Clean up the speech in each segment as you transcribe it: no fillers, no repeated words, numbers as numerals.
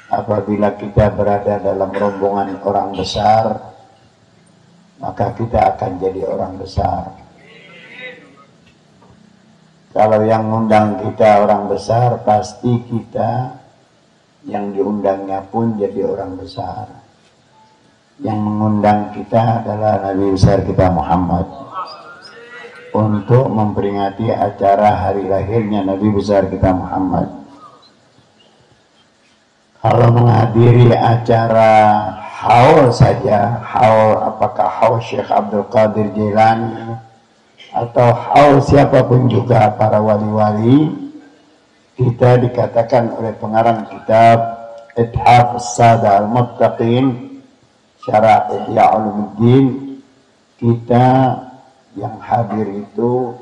apabila kita berada dalam rombongan orang besar, maka kita akan jadi orang besar. Kalau yang ngundang kita orang besar, pasti kita yang diundangnya pun jadi orang besar. Yang mengundang kita adalah Nabi besar kita Muhammad untuk memperingati acara hari lahirnya Nabi besar kita Muhammad. Kalau menghadiri acara haul saja, haul apakah haul Syekh Abdul Qadir Jailani atau haul siapapun juga para wali-wali, kita dikatakan oleh pengarang kitab Ithaf As-Sada Al-Muttaqin Syarah Ihya Ulumuddin, kita yang hadir itu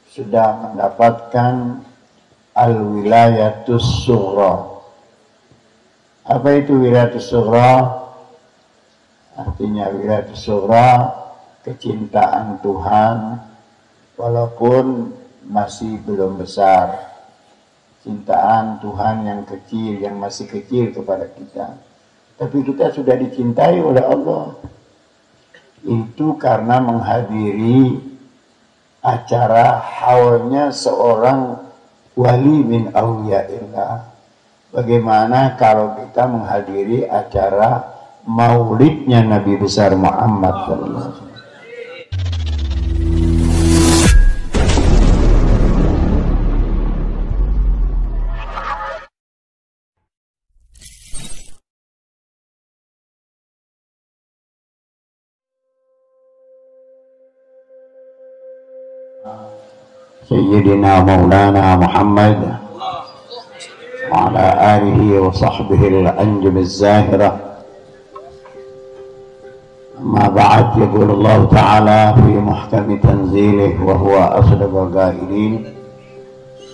sudah mendapatkan Al-Wilayatus Sughra. Apa itu Wilayatus Sughra? Artinya Wilayatus Sughra, kecintaan Tuhan walaupun masih belum besar. Cintaan Tuhan yang kecil, yang masih kecil kepada kita. Tapi kita sudah dicintai oleh Allah. Itu karena menghadiri acara haulnya seorang wali min awliyaillah. Bagaimana kalau kita menghadiri acara maulidnya Nabi besar Muhammad sallallahu alaihi wasallam? Sayyidina Maulana Muhammad wa ala alihi wa sahbihi al-anjum az-zahirah. Amma ba'd, yaqulu Allah Ta'ala fi muhkami tanzilih wa huwa asdaqul qailin.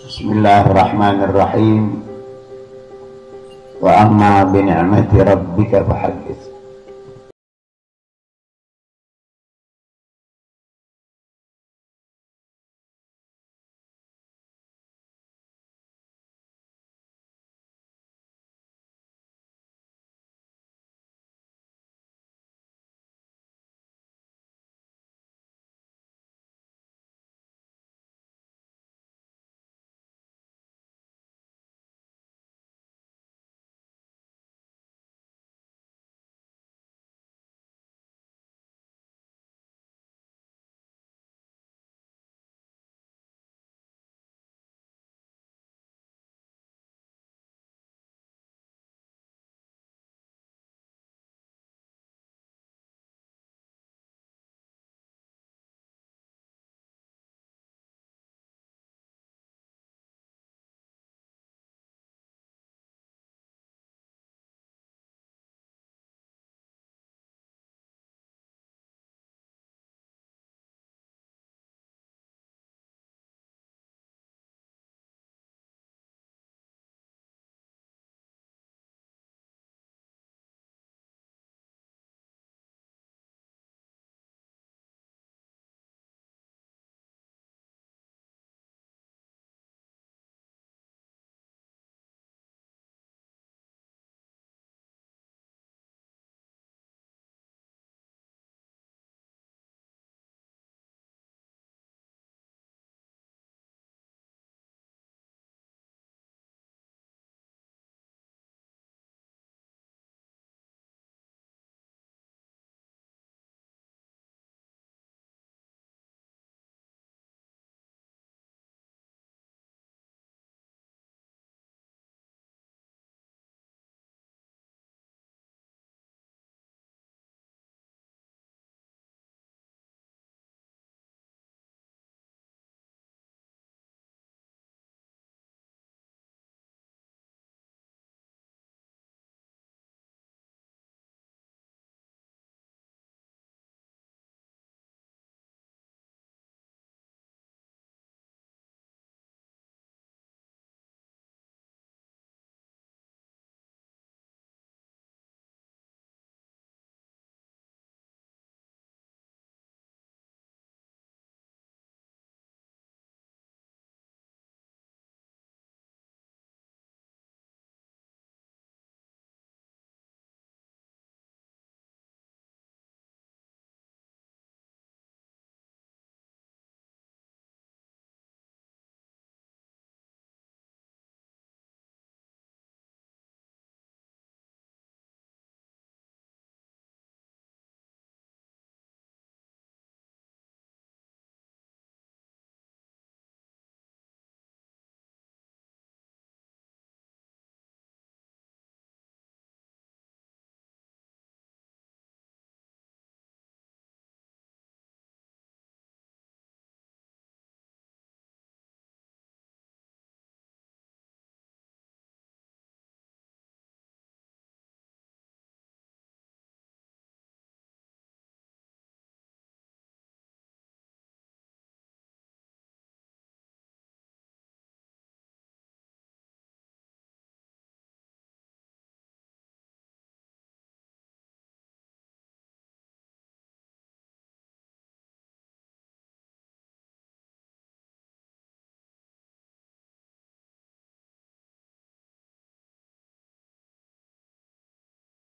Bismillahirrahmanirrahim. Wa amma bi ni'mati rabbika fahaddits.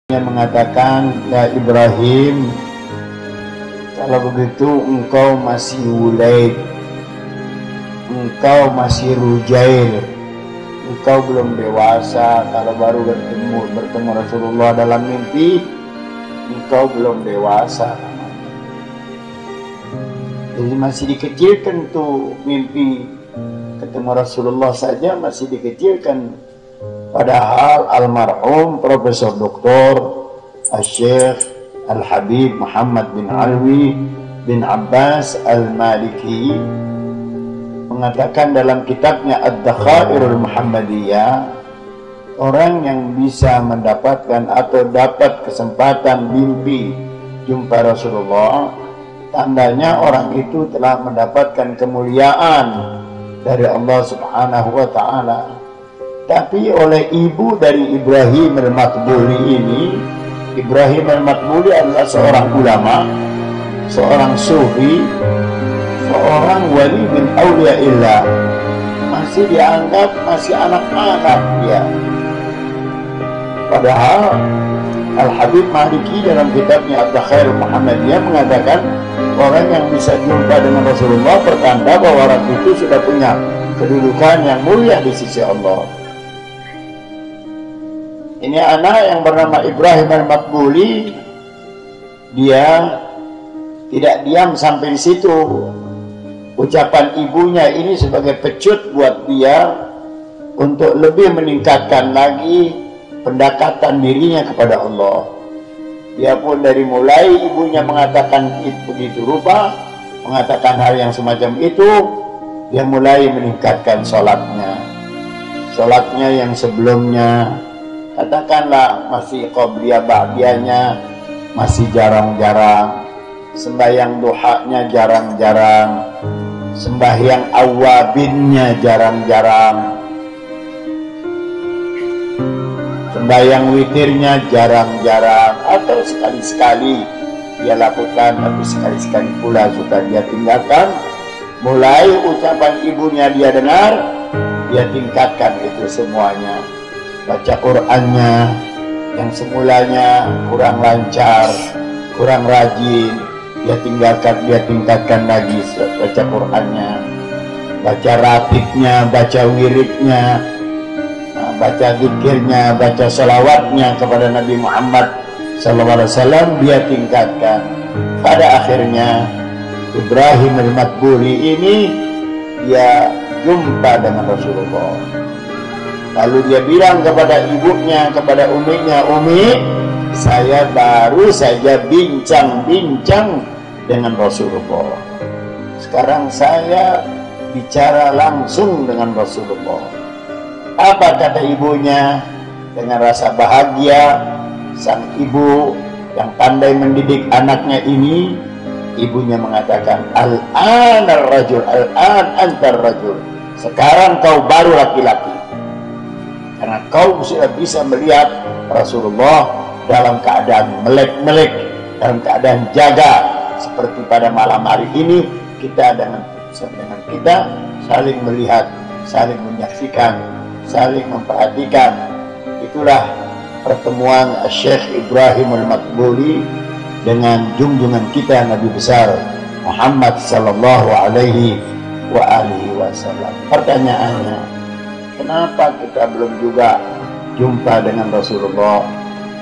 Dia mengatakan, ya Ibrahim, kalau begitu engkau masih wulaid, engkau masih rujail, engkau belum dewasa. Kalau baru bertemu Rasulullah dalam mimpi, engkau belum dewasa. Jadi masih dikecilkan tuh mimpi, ketemu Rasulullah saja masih dikecilkan. Padahal almarhum Profesor Dr. Syekh Al-Habib Muhammad bin Alwi bin Abbas Al-Maliki mengatakan dalam kitabnya Ad-Dakhairul Muhammadiyah, orang yang bisa mendapatkan atau dapat kesempatan mimpi jumpa Rasulullah, tandanya orang itu telah mendapatkan kemuliaan dari Allah Subhanahu wa Ta'ala. Tapi oleh ibu dari Ibrahim al-Maqbuli ini, Ibrahim al-Maqbuli adalah seorang ulama, seorang sufi, seorang wali min awliyaillah, masih dianggap masih anak-anak dia. Padahal Al-Habib Maliki dalam kitabnya Ad-Dakhairul Muhammadiyah mengatakan, orang yang bisa jumpa dengan Rasulullah pertanda bahwa orang itu sudah punya kedudukan yang mulia di sisi Allah. Ini anak yang bernama Ibrahim al-Maqbuli, dia tidak diam sampai di situ. Ucapan ibunya ini sebagai pecut buat dia untuk lebih meningkatkan lagi pendekatan dirinya kepada Allah. Dia pun dari mulai ibunya mengatakan begitu rupa, mengatakan hal yang semacam itu, dia mulai meningkatkan sholatnya. Sholatnya yang sebelumnya katakanlah masih qobliyah ba'diyahnya masih jarang-jarang, sembahyang duhanya jarang-jarang, sembahyang awabinnya jarang-jarang, sembahyang witirnya jarang-jarang, atau sekali-sekali dia lakukan tapi sekali-sekali pula sudah dia tinggalkan. Mulai ucapan ibunya dia dengar, dia tingkatkan itu semuanya. Baca Qur'annya yang semulanya kurang lancar, kurang rajin, dia tingkatkan lagi baca Qur'annya, baca ratibnya, baca wiridnya, baca zikirnya, baca salawatnya kepada Nabi Muhammad SAW, dia tingkatkan. Pada akhirnya Ibrahim al-Maqbuli ini dia jumpa dengan Rasulullah. Lalu dia bilang kepada ibunya, kepada uminya, Umi, saya baru saja bincang-bincang dengan Rasulullah. Sekarang saya bicara langsung dengan Rasulullah. Apa kata ibunya? Dengan rasa bahagia, sang ibu yang pandai mendidik anaknya ini, ibunya mengatakan, Al-an ar-rajul, al-an antar rajul. Sekarang kau baru laki-laki. Karena kau sudah bisa melihat Rasulullah dalam keadaan melek-melek, dalam keadaan jaga. Seperti pada malam hari ini, kita dengan kita saling melihat, saling menyaksikan, saling memperhatikan. Itulah pertemuan Syekh Ibrahim al-Maqbuli dengan junjungan kita Nabi besar Muhammad sallallahu alaihi wasallam. Pertanyaannya, kenapa kita belum juga jumpa dengan Rasulullah?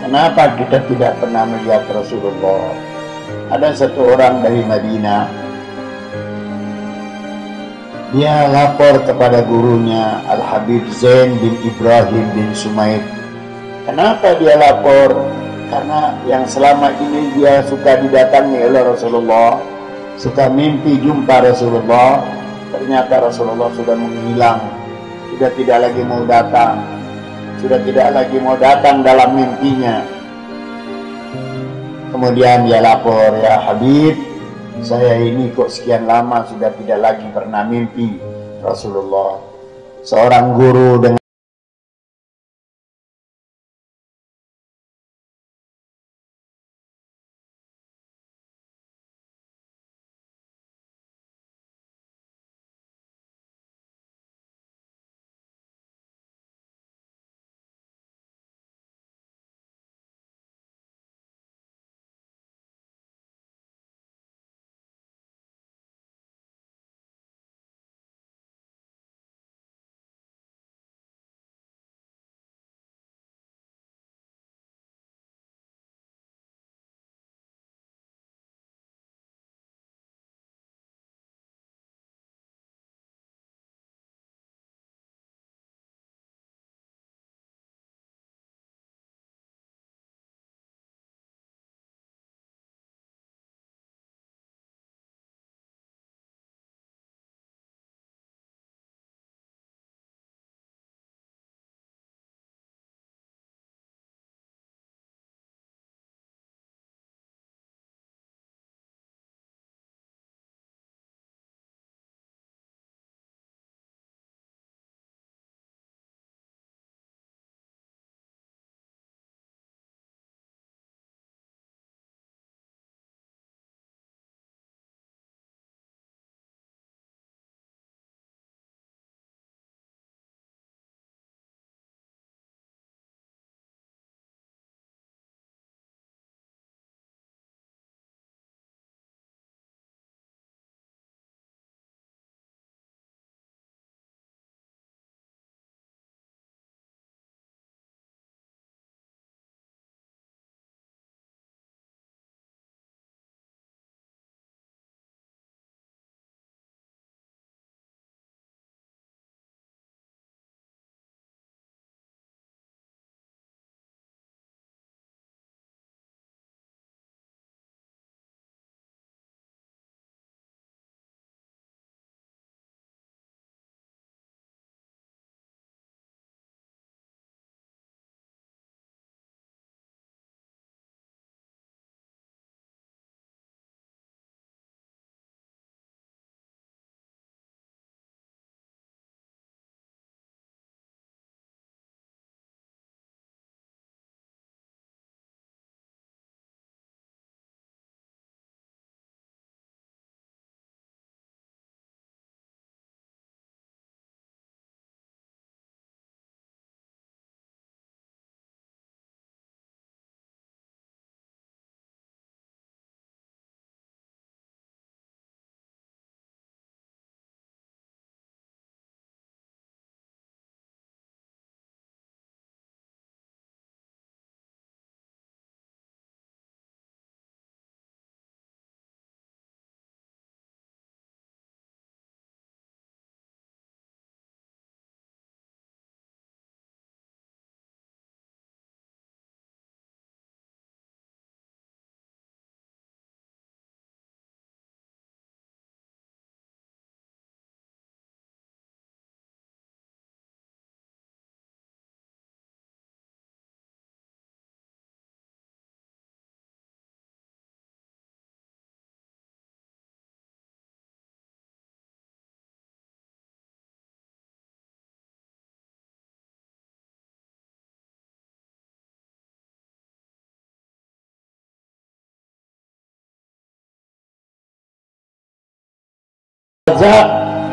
Kenapa kita tidak pernah melihat Rasulullah? Ada satu orang dari Madinah, dia lapor kepada gurunya Al-Habib Zain bin Ibrahim bin Sumaid. Kenapa dia lapor? Karena yang selama ini dia suka didatangi oleh Rasulullah, suka mimpi jumpa Rasulullah. Ternyata Rasulullah sudah menghilang, sudah tidak lagi mau datang, sudah tidak lagi mau datang dalam mimpinya. Kemudian dia lapor, ya Habib, saya ini kok sekian lama sudah tidak lagi pernah mimpi Rasulullah. Seorang guru dengan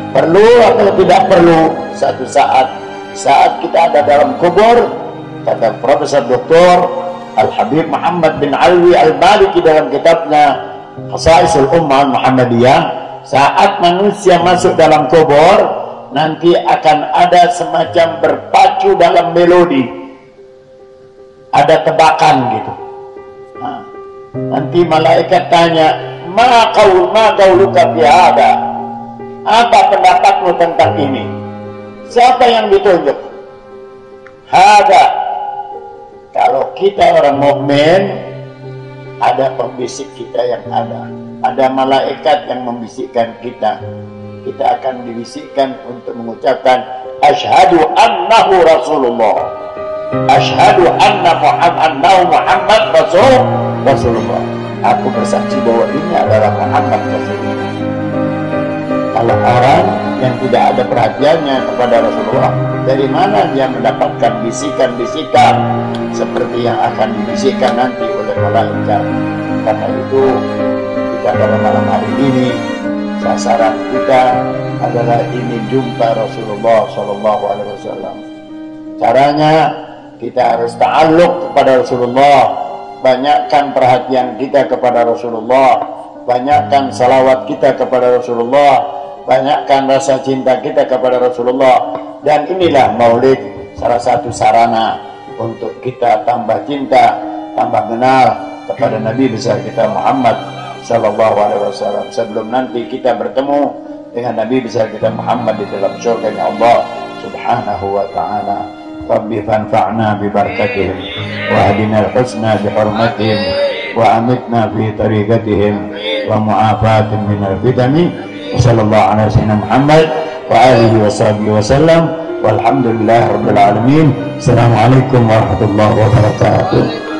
perlu atau tidak perlu? Satu saat kita ada dalam kubur, kata Profesor Dr. Al-Habib Muhammad bin Alwi Al-Maliki dalam kitabnya Khasaisul Ummah Muhammadiyah, saat manusia masuk dalam kubur nanti akan ada semacam berpacu dalam melodi, ada tebakan gitu. Nah, nanti malaikat tanya, ma qauluka fi hada, apa pendapatmu tentang ini? Siapa yang ditunjuk? Hada. Kalau kita orang mukmin, ada pembisik kita yang ada malaikat yang membisikkan kita. Kita akan dibisikkan untuk mengucapkan asyhadu annahu Rasulullah, asyhadu annahu Muhammad Rasulullah. Aku bersaksi bahwa ini adalah Muhammad Rasulullah. Kalau orang yang tidak ada perhatiannya kepada Rasulullah, dari mana dia mendapatkan bisikan-bisikan seperti yang akan dibisikkan nanti oleh malaikat? Karena itu kita pada malam hari ini sasaran kita adalah ini jumpa Rasulullah SAW. Caranya kita harus ta'alluq kepada Rasulullah, banyakkan perhatian kita kepada Rasulullah, banyakkan salawat kita kepada Rasulullah, banyakkan rasa cinta kita kepada Rasulullah. Dan inilah maulid salah satu sarana untuk kita tambah cinta, tambah kenal kepada Nabi besar kita Muhammad sallallahu alaihi wasallam, sebelum nanti kita bertemu dengan Nabi besar kita Muhammad di dalam surganya Allah subhanahu wa ta'ala. Rabbi fanfa'na bi barakatihim wa hadina al-husna bi hurmatihim wa amitna fi tariqatihim wa mu'afatin min al-fitani. Sallallahu alaihi wasallam Muhammad wa alihi wa sahbihi wasallam walhamdulillah rabbil alamin. Assalamualaikum warahmatullahi wabarakatuh.